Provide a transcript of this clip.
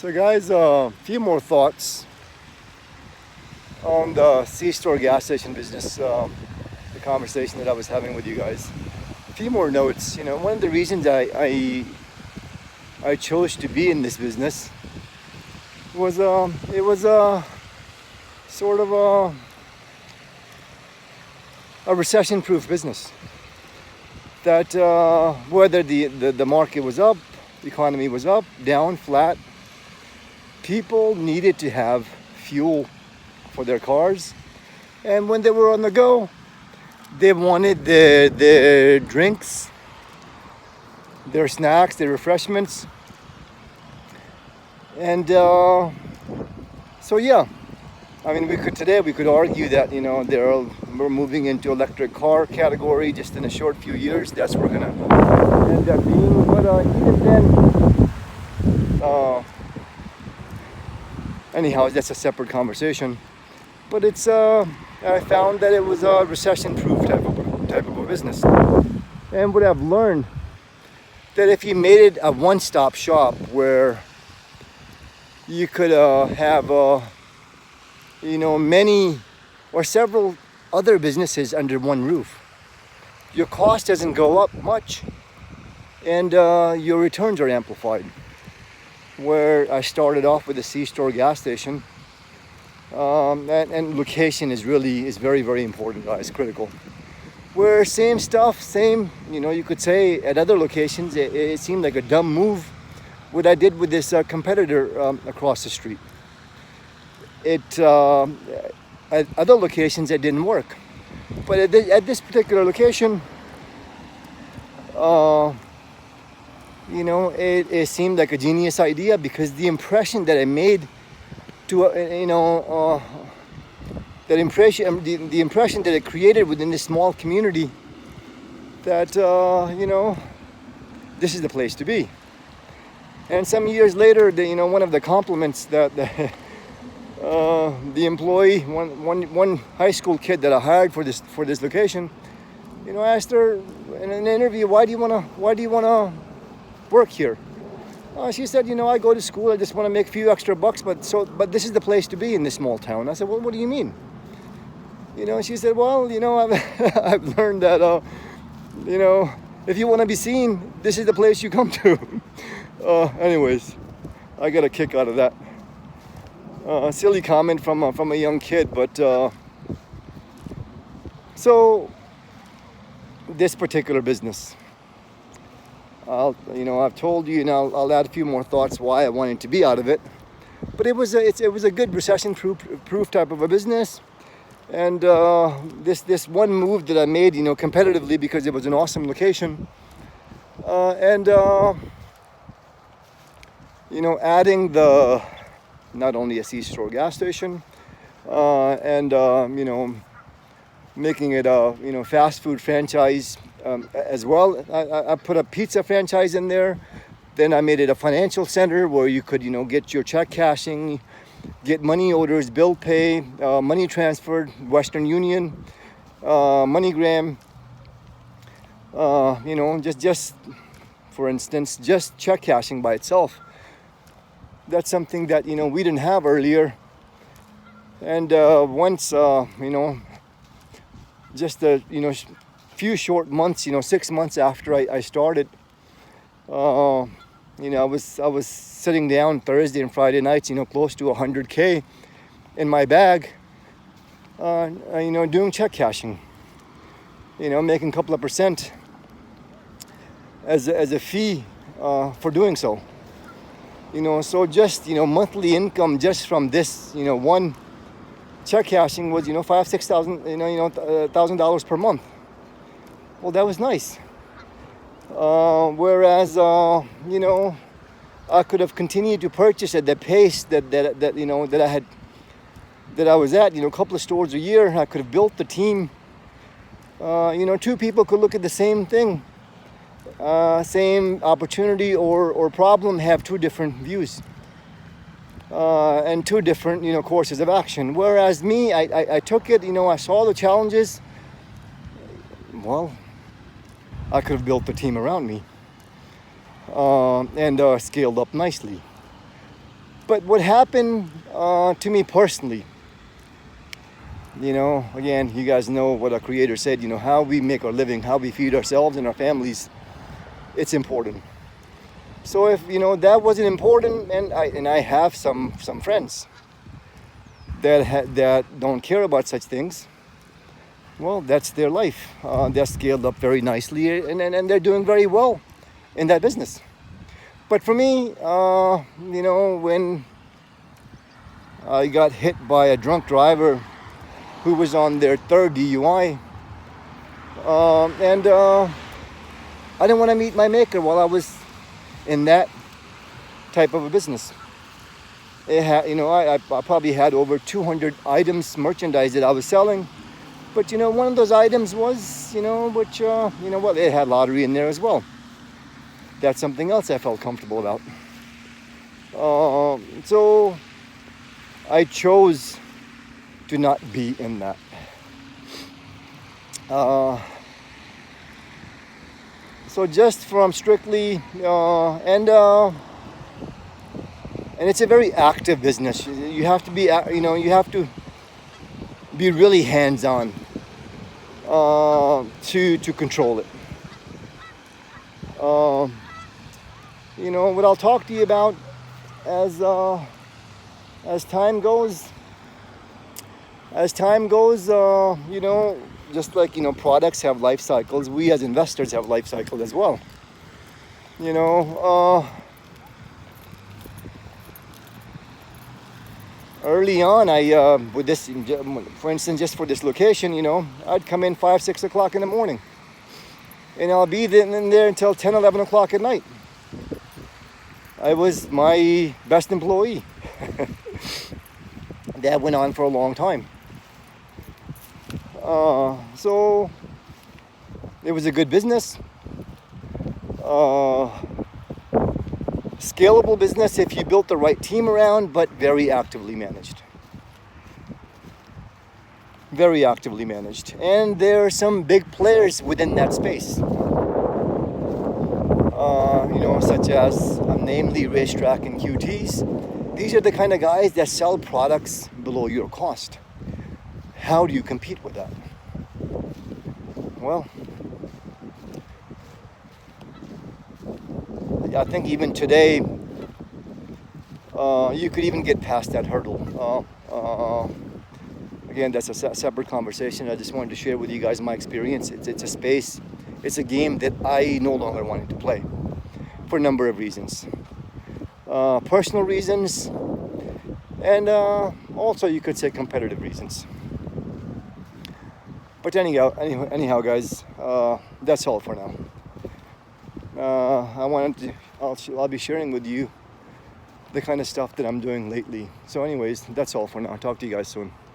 So guys, a few more thoughts on the C-store gas station business, the conversation that I was having with you guys. A few more notes. One of the reasons I chose to be in this business was it was sort of a recession-proof business. That whether the market was up, the economy was up, down, flat, people needed to have fuel for their cars, and when they were on the go, they wanted their drinks, their snacks, their refreshments, and so yeah. I mean, we could argue that we're moving into electric car category just in a short few years. That's where we're gonna end up being. But even then, anyhow, that's a separate conversation. But it's I found that it was a recession-proof type of a business. And what I've learned that if you made it a one-stop shop where you could have many or several other businesses under one roof, your cost doesn't go up much, and your returns are amplified. Where I started off with a C-store gas station, and location is very, very important, guys, critical. Where same stuff, you could say at other locations, it seemed like a dumb move what I did with this competitor across the street. At other locations it didn't work, but at this particular location, it seemed like a genius idea, because the impression that I made to the impression that it created within this small community, that this is the place to be. And some years later, one of the compliments that the employee, one high school kid that I hired for this location, asked her in an interview, why do you wanna work here? She said, I go to school, I just want to make a few extra bucks, but this is the place to be in this small town. I said, well, what do you mean? She said, well, I've learned that if you want to be seen, this is the place you come to. Anyways, I got a kick out of that. Silly comment from a young kid, but so this particular business, I've told you, and I'll add a few more thoughts why I wanted to be out of it. But it was a good recession-proof type of a business, and this one move that I made, competitively, because it was an awesome location, and adding not only a C-store gas station, and making it a fast food franchise as well. I put a pizza franchise in there. Then I made it a financial center where you could get your check cashing, get money orders, bill pay, money transferred, Western Union, MoneyGram, just for instance, just check cashing by itself. That's something that we didn't have earlier. And once just a few short months, 6 months after I started, I was sitting down Thursday and Friday nights, close to 100K in my bag, doing check cashing, making a couple of percent as a fee for doing so. So just monthly income just from this one check cashing was $5,000-6,000 $1,000 per month. Well, that was nice. Whereas I could have continued to purchase at the pace that I was at, a couple of stores a year. I could have built the team. Two people could look at the same thing, same opportunity or problem, have two different views, and two different courses of action. Whereas me, I took it, I saw the challenges. Well, I could have built the team around me, and scaled up nicely. But what happened to me personally, again, you guys know what our Creator said, how we make our living, how we feed ourselves and our families, it's important. So if, that wasn't important, and I have some friends that don't care about such things, well, that's their life. They're scaled up very nicely, and they're doing very well in that business. But for me, when I got hit by a drunk driver who was on their third DUI, and I didn't want to meet my maker while I was in that type of a business. It had, I probably had over 200 items, merchandise that I was selling. But one of those items was, it had lottery in there as well. That's something else I felt comfortable about. So I chose to not be in that. So just from strictly, and it's a very active business. You have to be, you have to be really hands-on to control it. What I'll talk to you about as time goes, just like, products have life cycles, we as investors have life cycles as well. Early on, with this, for instance, just for this location, I'd come in 5, 6 o'clock in the morning, and I'll be in there until 10, 11 o'clock at night. I was my best employee. That went on for a long time. So it was a good business. Scalable business if you built the right team around, but very actively managed. Very actively managed. And there are some big players within that space. Such as namely Racetrack and QTs. These are the kind of guys that sell products below your cost. How do you compete with that? Well, I think even today, you could even get past that hurdle. Again, that's a separate conversation. I just wanted to share with you guys my experience. It's a space, it's a game that I no longer wanted to play for a number of reasons. Personal reasons, and also you could say competitive reasons. But anyhow, guys, that's all for now. I'll be sharing with you the kind of stuff that I'm doing lately. So anyways, that's all for now. Talk to you guys soon.